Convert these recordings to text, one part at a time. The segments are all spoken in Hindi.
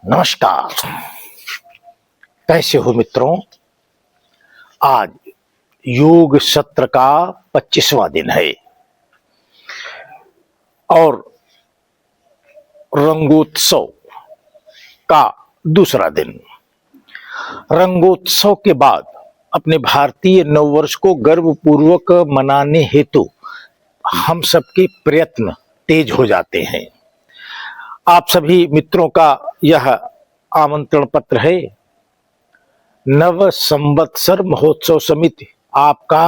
नमस्कार। कैसे हो मित्रों? आज योग सत्र का 25वां दिन है और रंगोत्सव का दूसरा दिन। रंगोत्सव के बाद अपने भारतीय नववर्ष को गर्वपूर्वक मनाने हेतु हम सबके प्रयत्न तेज हो जाते हैं। आप सभी मित्रों का यह आमंत्रण पत्र है। नव संवत्सर महोत्सव समिति आपका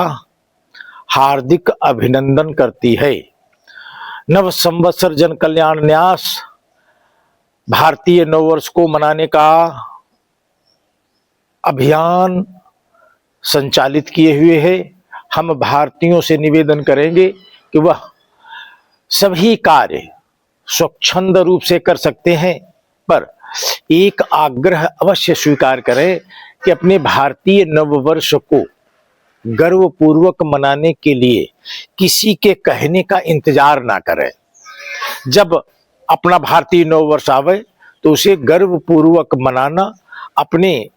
हार्दिक अभिनंदन करती है। नव संवत्सर जन कल्याण न्यास भारतीय नववर्ष को मनाने का अभियान संचालित किए हुए है। हम भारतीयों से निवेदन करेंगे कि वह सभी कार्य स्वच्छंद रूप से कर सकते हैं, पर एक आग्रह अवश्य स्वीकार करें कि अपने भारतीय नववर्ष को गर्वपूर्वक मनाने के लिए किसी के कहने का इंतजार ना करें। जब अपना भारतीय नववर्ष आवे तो उसे गर्वपूर्वक मनाना, अपने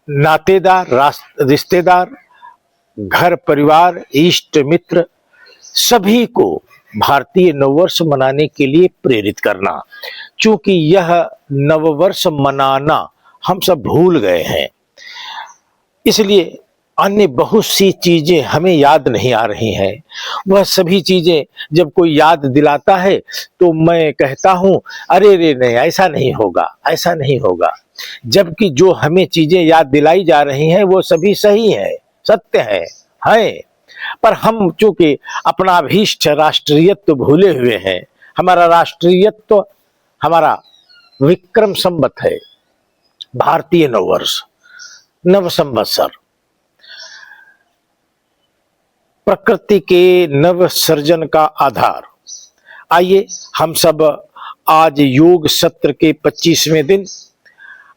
नातेदार, रिश्तेदार, घर परिवार, इष्ट मित्र सभी को भारतीय नववर्ष मनाने के लिए प्रेरित करना, क्योंकि यह नववर्ष मनाना हम सब भूल गए हैं। इसलिए अन्य बहुत सी चीजें हमें याद नहीं आ रही हैं। वह सभी चीजें जब कोई याद दिलाता है तो मैं कहता हूं, अरे रे नहीं, ऐसा नहीं होगा, ऐसा नहीं होगा। जबकि जो हमें चीजें याद दिलाई जा रही हैं वो सभी सही है, सत्य है। पर हम चूंकि अपना अभीष्ट राष्ट्रीयत्व भूले हुए हैं। हमारा राष्ट्रीयत्व हमारा विक्रम संवत है, भारतीय नववर्ष, नव संवत्सर, प्रकृति के नव सर्जन का आधार। आइए हम सब आज योग सत्र के 25वें दिन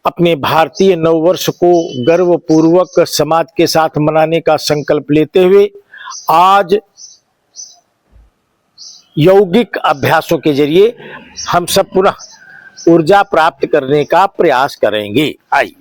अपने भारतीय नववर्ष को गर्वपूर्वक समाज के साथ मनाने का संकल्प लेते हुए आज यौगिक अभ्यासों के जरिए हम सब पुनः ऊर्जा प्राप्त करने का प्रयास करेंगे। आइए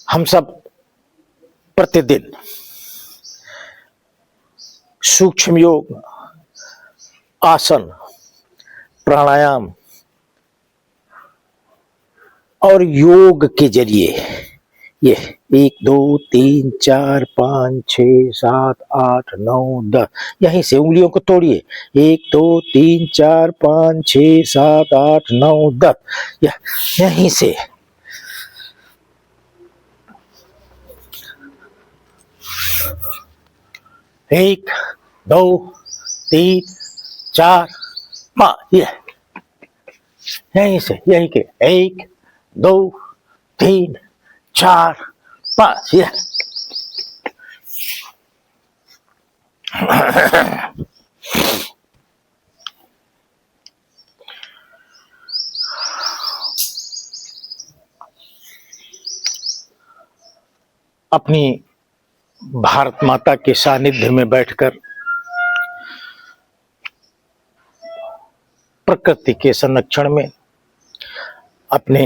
हम सब प्रतिदिन सूक्ष्म योग, आसन, प्राणायाम और योग के जरिए ये 1 2 3 4 5 6 7 8 9 10 यहीं से उंगलियों को तोड़िए। 1 2 3 4 5 6 7 8 9 10 यहीं से एक, दो, तीन, चार, पांच, यहीं से यहीं के 1 2 3 4 5 अपनी भारत माता के सानिध्य में बैठकर प्रकृति के संरक्षण में अपने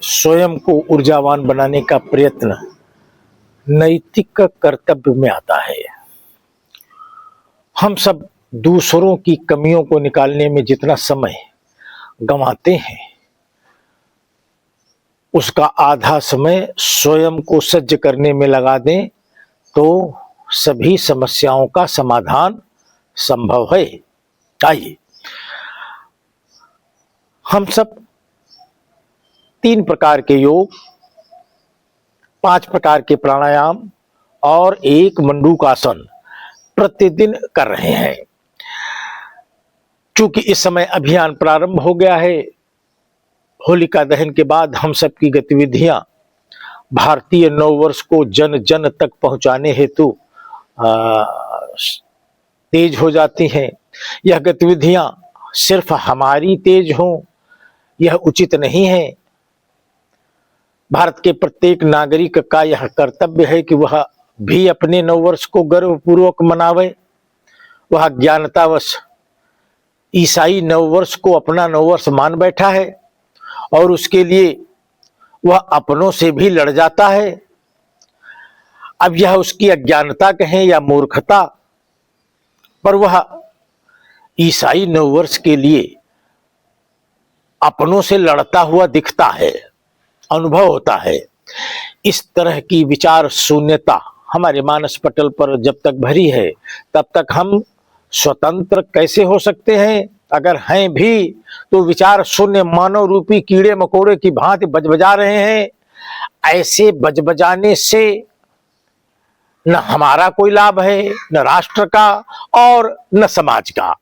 स्वयं को ऊर्जावान बनाने का प्रयत्न नैतिक कर्तव्य में आता है। हम सब दूसरों की कमियों को निकालने में जितना समय गंवाते हैं, उसका आधा समय स्वयं को सज्ज करने में लगा दें तो सभी समस्याओं का समाधान संभव है। आइए हम सब 3 प्रकार के योग, 5 प्रकार के प्राणायाम और 1 मंडूकासन प्रतिदिन कर रहे हैं। चूंकि इस समय अभियान प्रारंभ हो गया है, होलिका दहन के बाद हम सब की गतिविधियां भारतीय नववर्ष को जन जन तक पहुंचाने हेतु तेज हो जाती हैं। यह गतिविधियां सिर्फ हमारी तेज हों यह उचित नहीं है। भारत के प्रत्येक नागरिक का यह कर्तव्य है कि वह भी अपने नववर्ष को गर्वपूर्वक मनावे। वह ज्ञानतावश ईसाई नववर्ष को अपना नववर्ष मान बैठा है और उसके लिए वह अपनों से भी लड़ जाता है। अब यह उसकी अज्ञानता कहें या मूर्खता, पर वह ईसाई नववर्ष के लिए अपनों से लड़ता हुआ दिखता है, अनुभव होता है। इस तरह की विचार शून्यता हमारे मानस पटल पर जब तक भरी है तब तक हम स्वतंत्र कैसे हो सकते हैं? अगर हैं भी तो विचार शून्य मानव रूपी कीड़े मकोड़े की भांति बजबजा रहे हैं। ऐसे बजबजाने से न हमारा कोई लाभ है, न राष्ट्र का और न समाज का।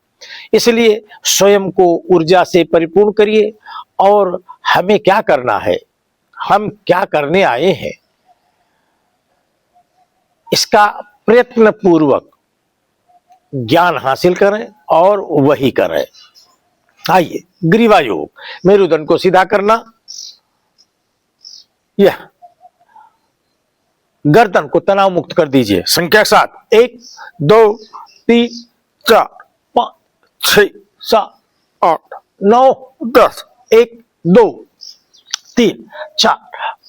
इसलिए स्वयं को ऊर्जा से परिपूर्ण करिए। और हमें क्या करना है, हम क्या करने आए हैं, इसका प्रयत्न पूर्वक ज्ञान हासिल करें और वही करें। आइए, ग्रीवा योग, मेरुदंड को सीधा करना, यह गर्दन को तनाव मुक्त कर दीजिए। संख्या 7, 1 2 3 4 5 6 7 8 9 10, 1 2 3 4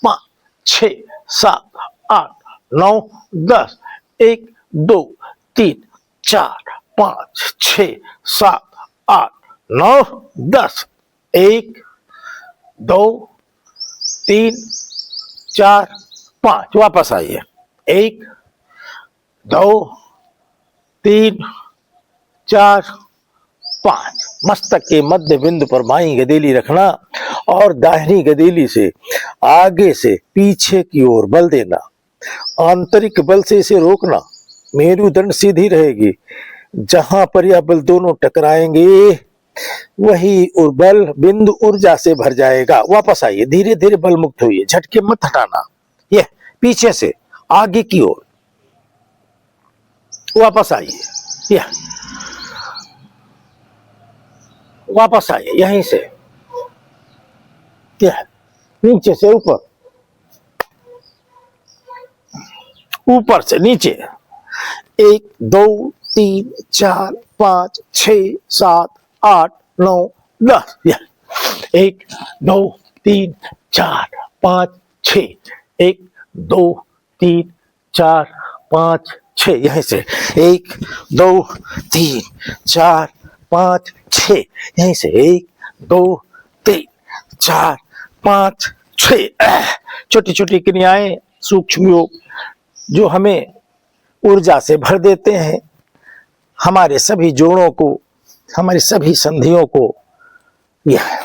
5 6 7 8 9 10, 1 2 3 4 5 6 7 8 9 10, 1 2 3 4 5। वापस आइए, 1 2 3 4 5। मस्तक के मध्य बिंदु पर बाईं गदेली रखना और दाहिनी गदेली से आगे से पीछे की ओर बल देना। आंतरिक बल से इसे रोकना, मेरुदंड सीधी रहेगी। जहां पर यह बल दोनों टकराएंगे वही बल बिंदु ऊर्जा से भर जाएगा। वापस आइए, धीरे धीरे बल मुक्त होइए, झटके मत हटाना। यह पीछे से आगे की ओर, वापस आइए, यह वापस आइए, यहीं से यह नीचे से ऊपर, ऊपर से नीचे। 1 2 3 4 5 6 7 8 9 10। यह 1 2 3 4 5 6, 1 2 3 4 5 6, यहीं से 1 2 3 4 5 6, यहीं से 1 2 3 4 5 6। छोटी छोटी क्रियाएं, सूक्ष्म योग जो हमें ऊर्जा से भर देते हैं, हमारे सभी जोड़ों को, हमारी सभी संधियों को। यह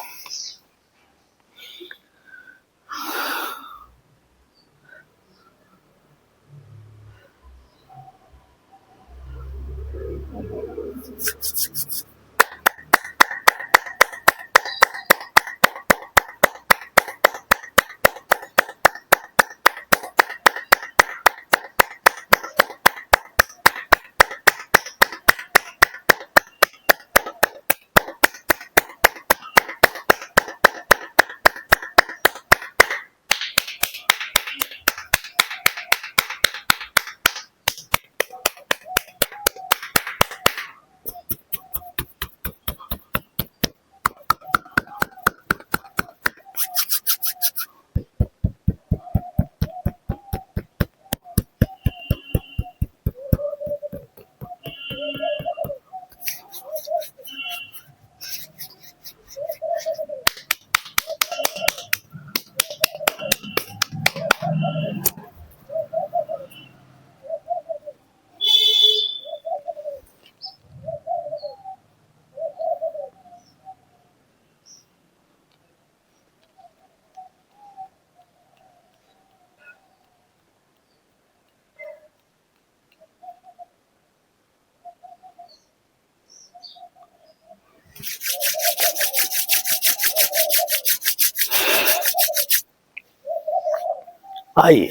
आइए,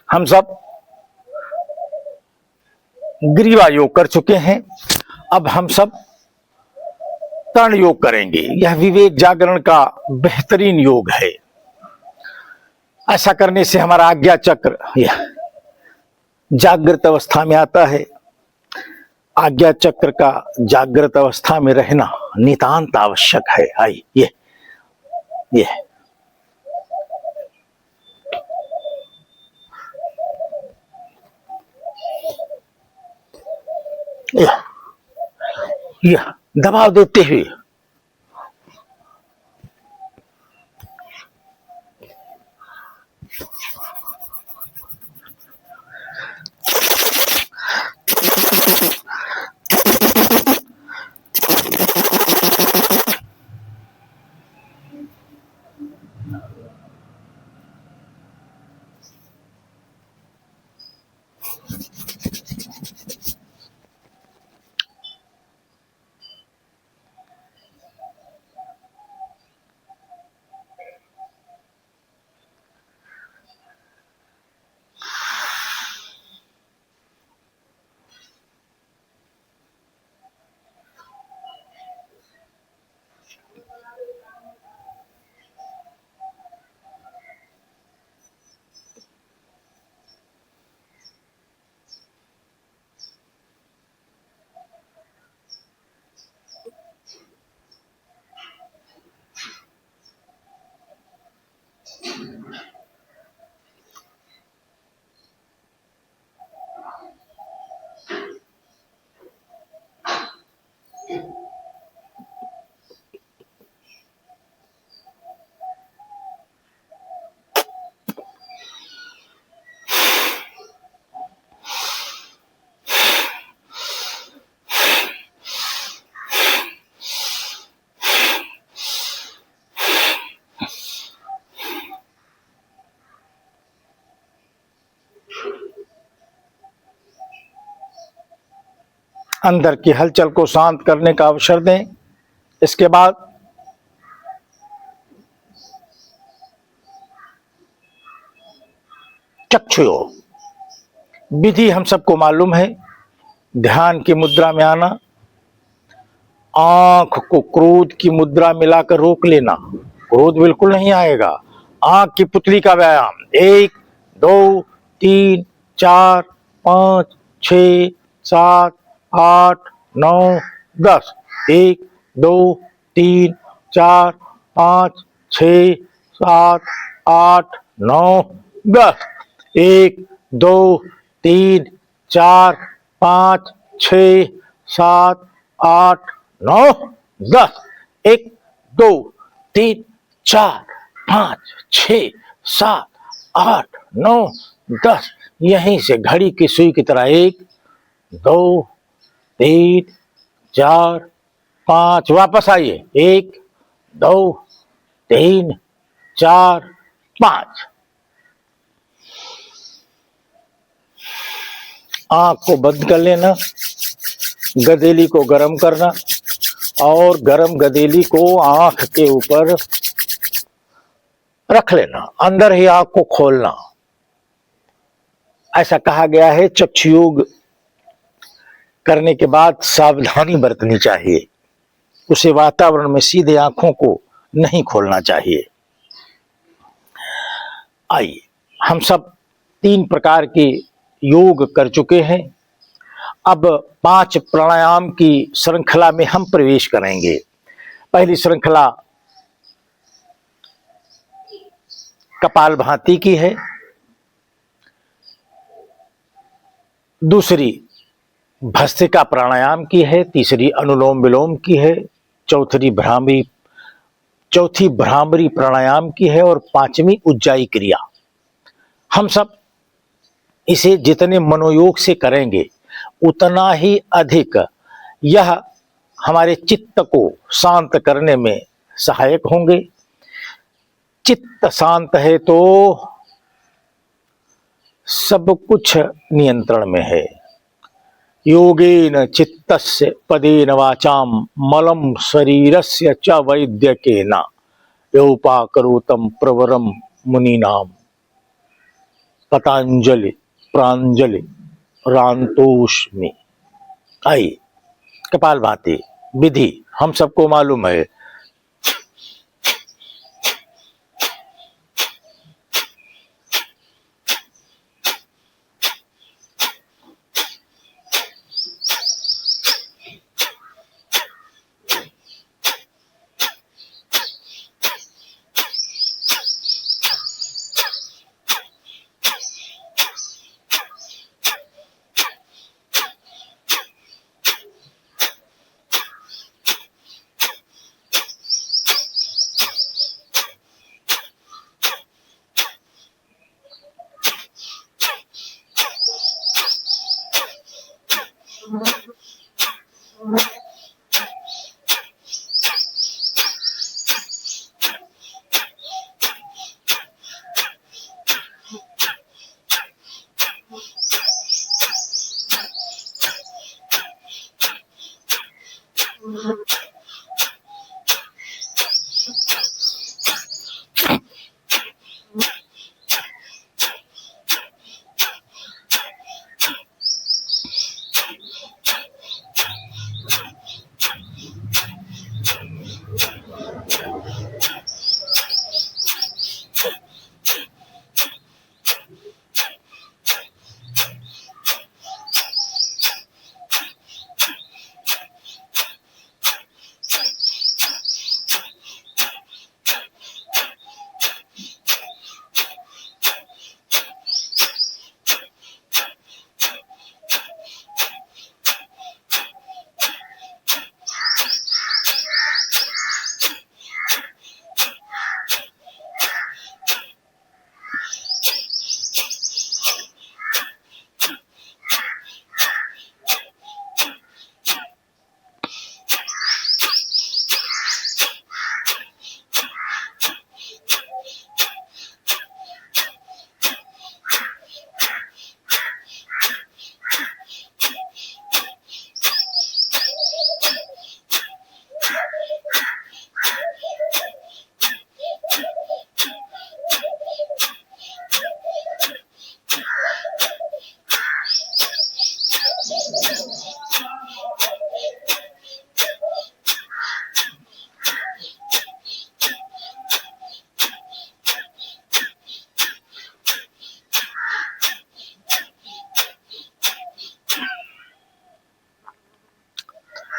हम सब ग्रीवा योग कर चुके हैं। अब हम सब तरण योग करेंगे। यह विवेक जागरण का बेहतरीन योग है। ऐसा करने से हमारा आज्ञा चक्र यह जागृत अवस्था में आता है। आज्ञा चक्र का जागृत अवस्था में रहना नितांत आवश्यक है। आइए, ये यह दबाव देते हुए अंदर की हलचल को शांत करने का अवसर दें। इसके बाद चक्षु योग विधि हम सबको मालूम है। ध्यान की मुद्रा में आना, आंख को क्रोध की मुद्रा मिलाकर रोक लेना। क्रोध बिल्कुल नहीं आएगा। आंख की पुतली का व्यायाम 1 2 3 4 5 6 7 8 9 10। 1 2 3 4 5 6 7 8 9 10। 1 2 3 4 5 6 7 8 9 10। 1 2 3 4 5 6 7 8 9 10। यहीं से घड़ी की सुई की तरह 1 2 3 4 5। वापस आइए। 1 2 3 4 5। आंख को बंद कर लेना, गदेली को गर्म करना और गर्म गदेली को आंख के ऊपर रख लेना। अंदर ही आंख को खोलना। ऐसा कहा गया है चक्षु योग करने के बाद सावधानी बरतनी चाहिए। उसे वातावरण में सीधे आंखों को नहीं खोलना चाहिए। आइए, हम सब 3 प्रकार के योग कर चुके हैं। अब 5 प्राणायाम की श्रृंखला में हम प्रवेश करेंगे। पहली श्रृंखला कपालभाति की है, दूसरी भस्त्रिका प्राणायाम की है, तीसरी अनुलोम विलोम की है, चौथी भ्रामरी प्राणायाम की है और 5वीं उज्जाई क्रिया। हम सब इसे जितने मनोयोग से करेंगे उतना ही अधिक यह हमारे चित्त को शांत करने में सहायक होंगे। चित्त शांत है तो सब कुछ नियंत्रण में है। योगेन चित्तस्य पदेन वाचाम मलं शरीरस्य च वैद्यकेन योपाकरोतं प्रवरम मुनीनाम। पतंजलि प्रांजलि रांतोष्मि। आइए, कपालभाति विधि हम सबको मालूम है।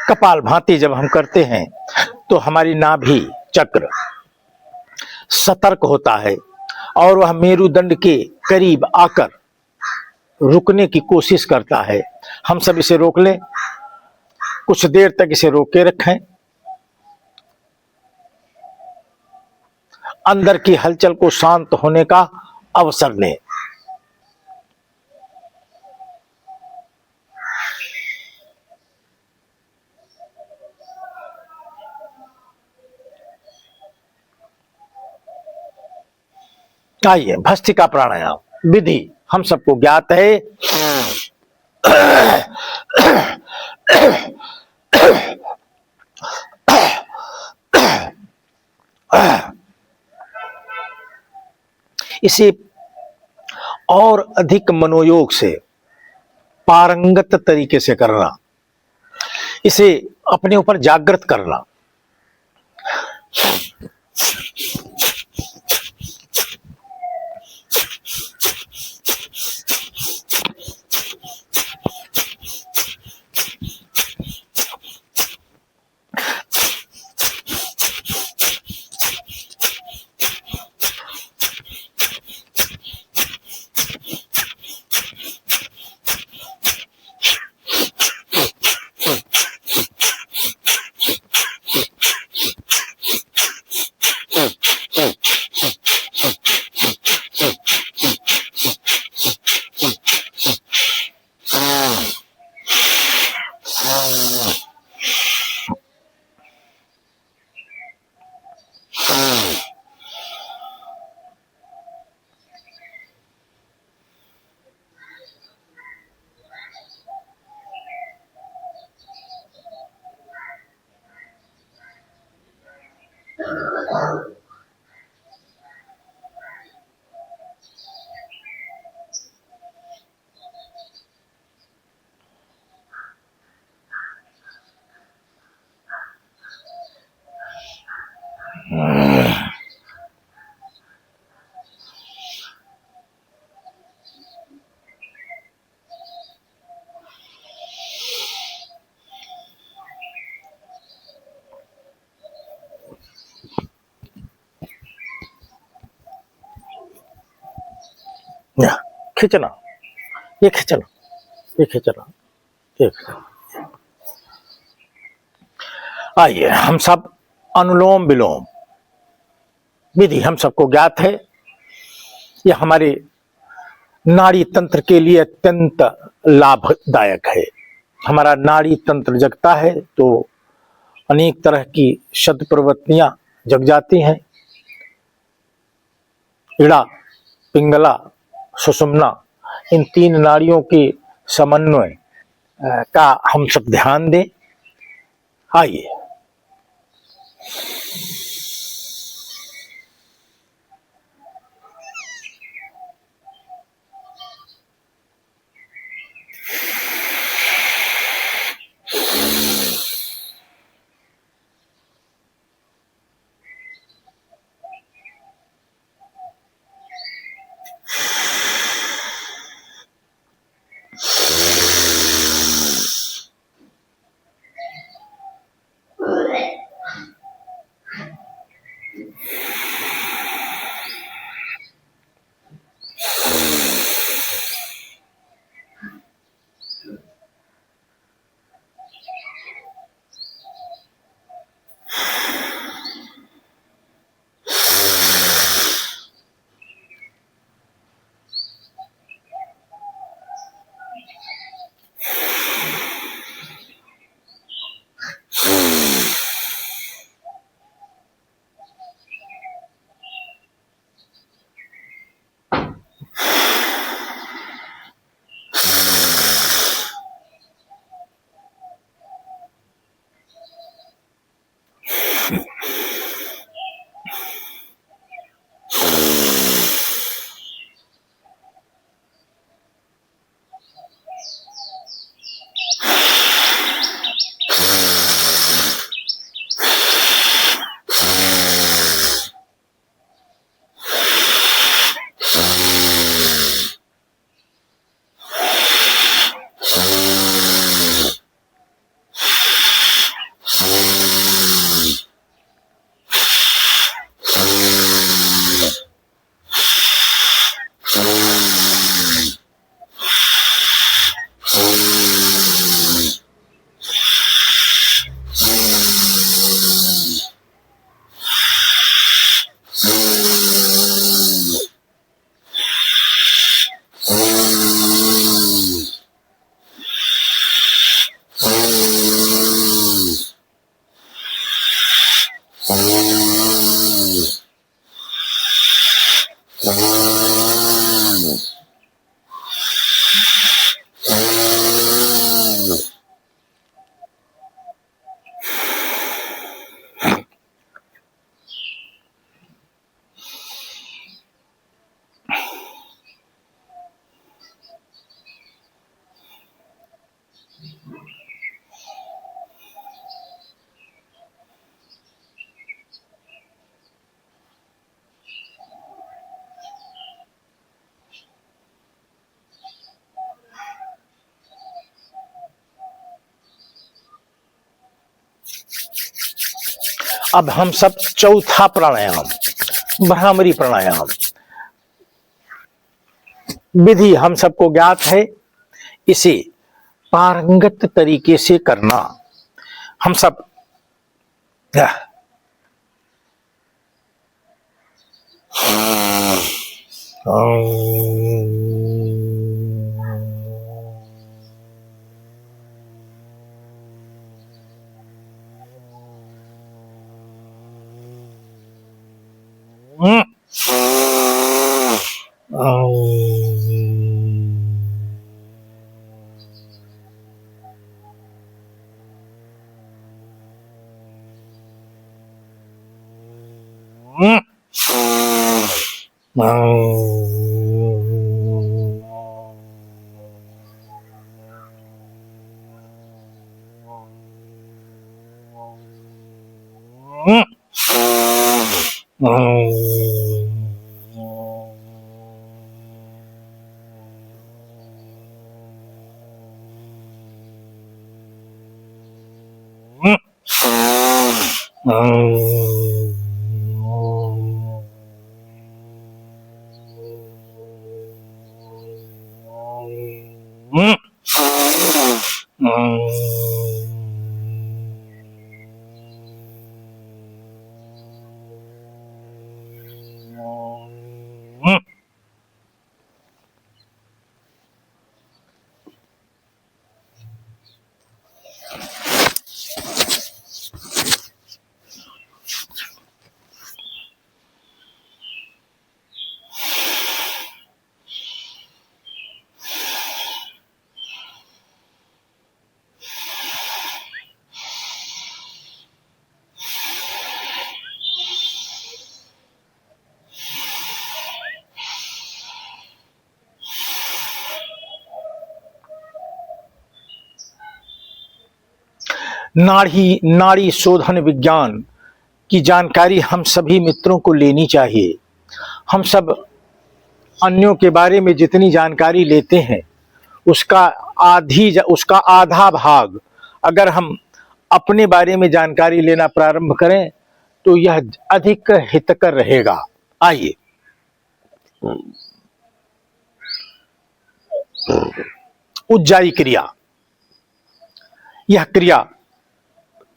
कपाल भाती जब हम करते हैं तो हमारी नाभि चक्र सतर्क होता है और वह मेरुदंड के करीब आकर रुकने की कोशिश करता है। हम सब इसे रोक लें, कुछ देर तक इसे रोक के रखें। अंदर की हलचल को शांत होने का अवसर दें। आइए, भस्त्रिका प्राणायाम विधि हम सबको ज्ञात है। इसे और अधिक मनोयोग से पारंगत तरीके से करना, इसे अपने ऊपर जागृत करना। खींचना, ये खींचना, ये खींचना, ये खींचना। आइए हम सब अनुलोम विलोम विधि हम सबको ज्ञात है। यह हमारे नाड़ी तंत्र के लिए अत्यंत लाभदायक है। हमारा नाड़ी तंत्र जगता है तो अनेक तरह की शब्द प्रवृत्तियां जग जाती हैं। इड़ा, पिंगला, सुषुम्ना, इन 3 नाड़ियों के समन्वय का हम सब ध्यान दें। आइए अब हम सब चौथा प्राणायाम, भ्रामरी प्राणायाम विधि हम सबको ज्ञात है। इसे पारंगत तरीके से करना हम सब नाड़ी शोधन विज्ञान की जानकारी हम सभी मित्रों को लेनी चाहिए। हम सब अन्यों के बारे में जितनी जानकारी लेते हैं उसका आधा भाग अगर हम अपने बारे में जानकारी लेना प्रारंभ करें तो यह अधिक हितकर रहेगा। आइए, उज्जाई क्रिया। यह क्रिया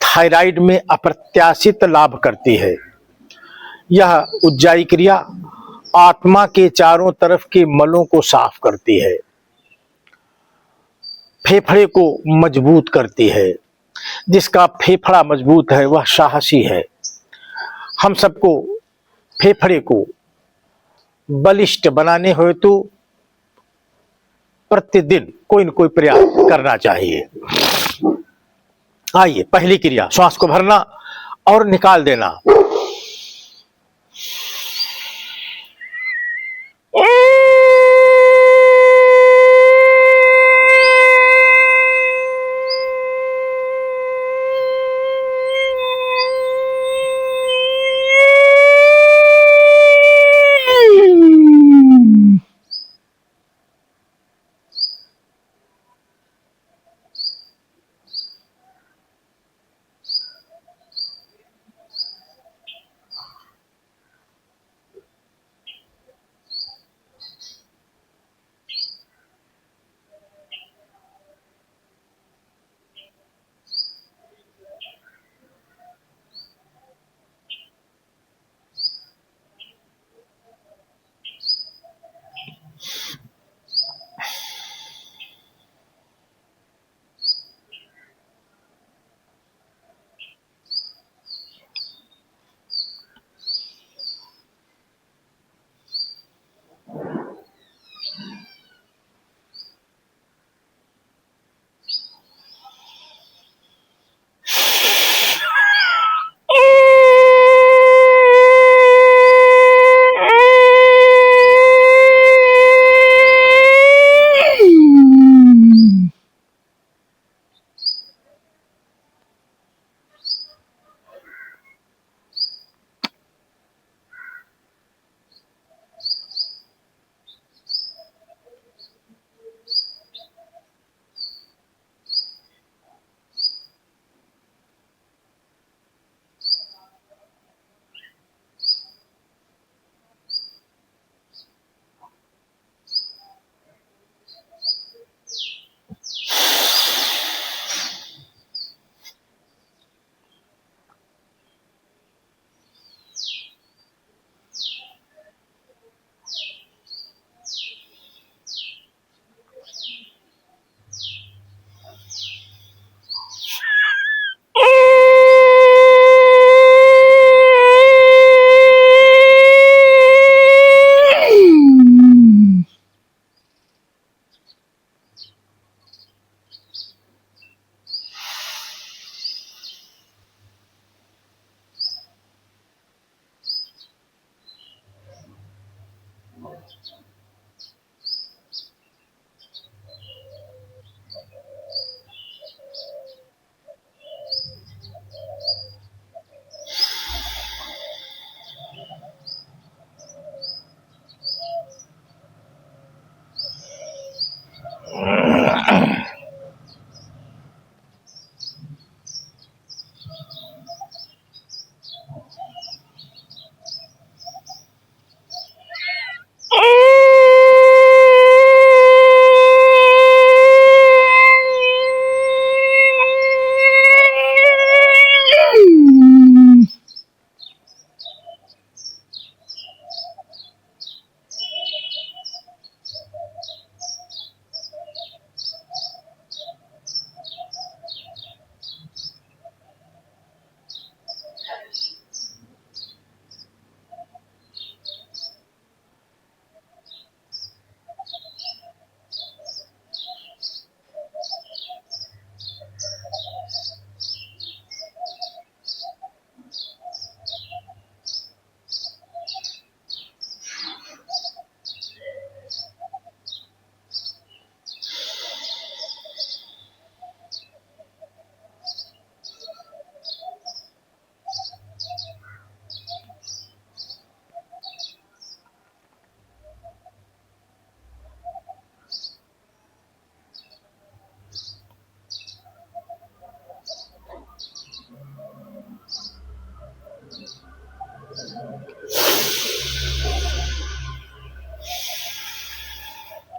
थायराइड में अप्रत्याशित लाभ करती है। यह उज्जाई क्रिया आत्मा के चारों तरफ के मलों को साफ करती है, फेफड़े को मजबूत करती है। जिसका फेफड़ा मजबूत है वह साहसी है। हम सबको फेफड़े को बलिष्ठ बनाने हो तो प्रतिदिन कोई न कोई प्रयास करना चाहिए। आइए, पहली क्रिया, श्वास को भरना और निकाल देना।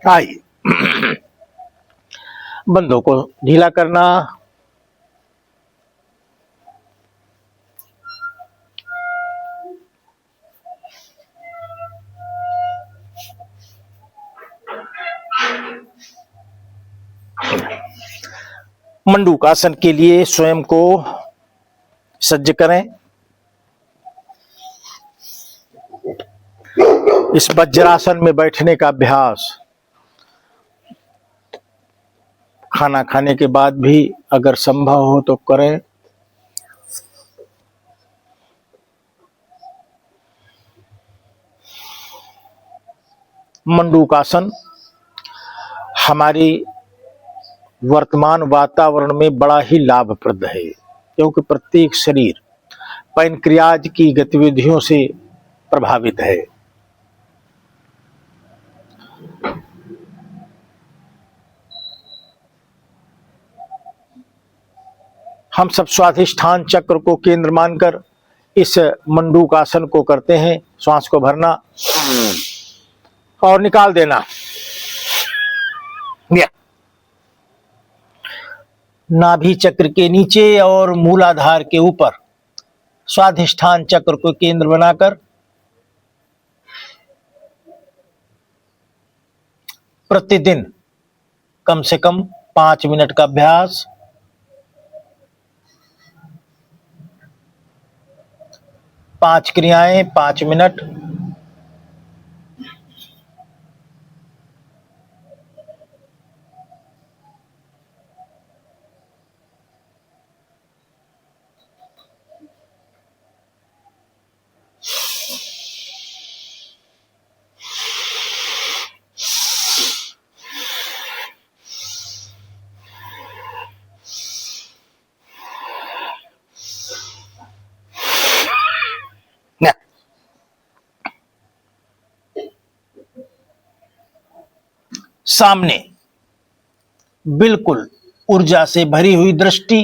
आइए, बंधों को ढीला करना, मंडूकासन के लिए स्वयं को सज्ज करें। इस वज्रासन में बैठने का अभ्यास खाना खाने के बाद भी अगर संभव हो तो करें। मंडूकासन हमारी वर्तमान वातावरण में बड़ा ही लाभप्रद है, क्योंकि प्रत्येक शरीर पैनक्रियाज की गतिविधियों से प्रभावित है। हम सब स्वाधिष्ठान चक्र को केंद्र मानकर इस मंडूकासन को करते हैं। श्वास को भरना और निकाल देना। नाभि चक्र के नीचे और मूलाधार के ऊपर स्वाधिष्ठान चक्र को केंद्र बनाकर प्रतिदिन कम से कम 5 मिनट का अभ्यास। पांच क्रियाएं 5 मिनट। सामने बिल्कुल ऊर्जा से भरी हुई दृष्टि,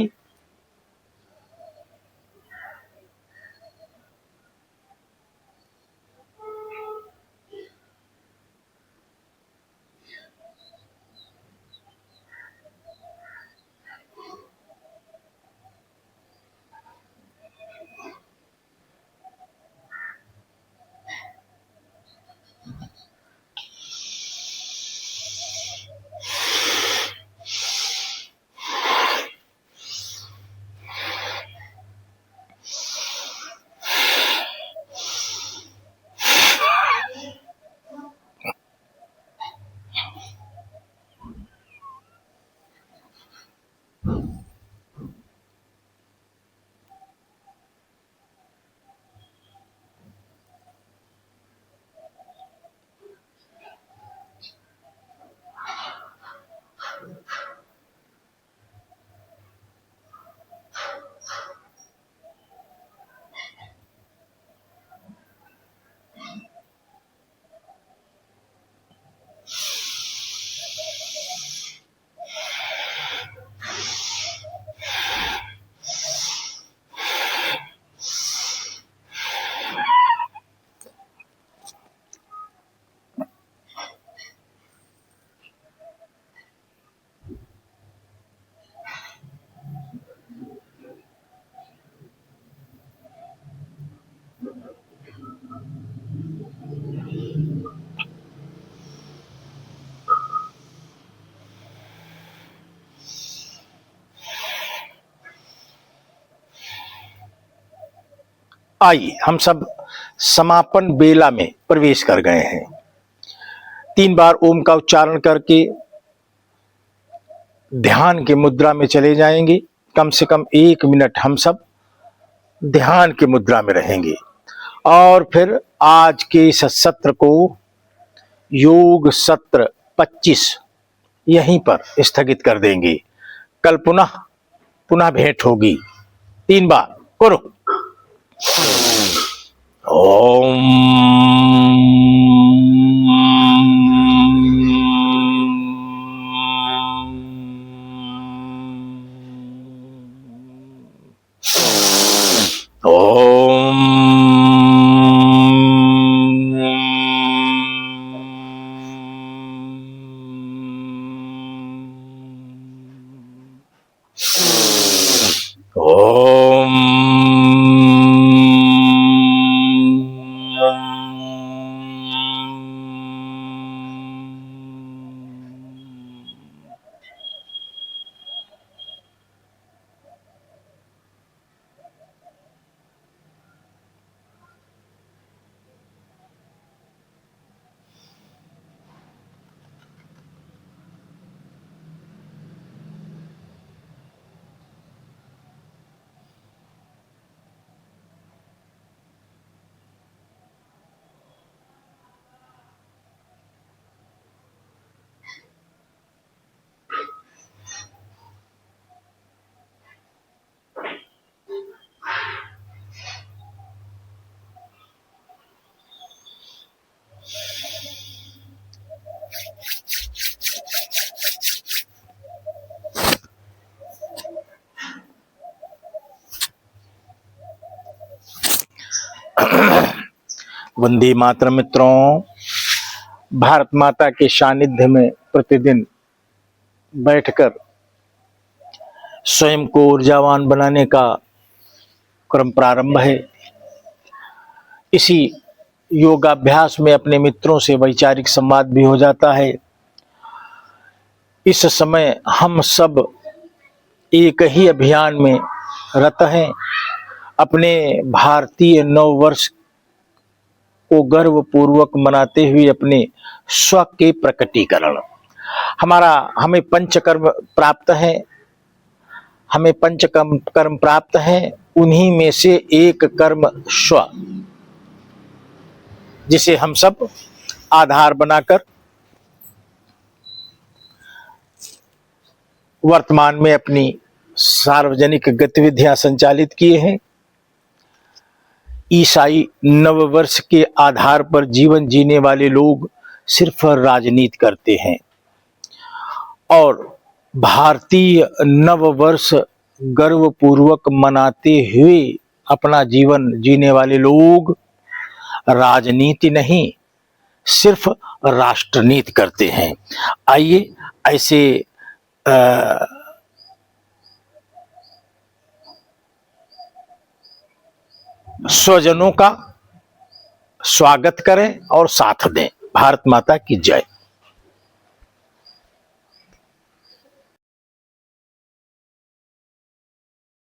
आइए हम सब समापन बेला में प्रवेश कर गए हैं। 3 बार ओम का उच्चारण करके ध्यान के मुद्रा में चले जाएंगे। कम से कम 1 मिनट हम सब ध्यान की मुद्रा में रहेंगे और फिर आज के इस सत्र को योग सत्र 25 यहीं पर स्थगित कर देंगे। कल पुनः भेंट होगी। 3 बार करो। ओम वंदे मातरम। मित्रों, भारत माता के सानिध्य में प्रतिदिन बैठकर स्वयं को ऊर्जावान बनाने का क्रम प्रारंभ है। इसी योगाभ्यास में अपने मित्रों से वैचारिक संवाद भी हो जाता है। इस समय हम सब एक ही अभियान में रत हैं, अपने भारतीय नव वर्ष को गर्व पूर्वक मनाते हुए अपने स्व के प्रकटीकरण। हमें पंचकर्म प्राप्त है, हमें कर्म प्राप्त है। उन्हीं में से एक कर्म स्व, जिसे हम सब आधार बनाकर वर्तमान में अपनी सार्वजनिक गतिविधियां संचालित किए हैं। ईसाई नववर्ष के आधार पर जीवन जीने वाले लोग सिर्फ राजनीति करते हैं और भारतीय नववर्ष गर्वपूर्वक मनाते हुए अपना जीवन जीने वाले लोग राजनीति नहीं, सिर्फ राष्ट्रनीति करते हैं। आइए ऐसे स्वजनों का स्वागत करें और साथ दें। भारत माता की जय।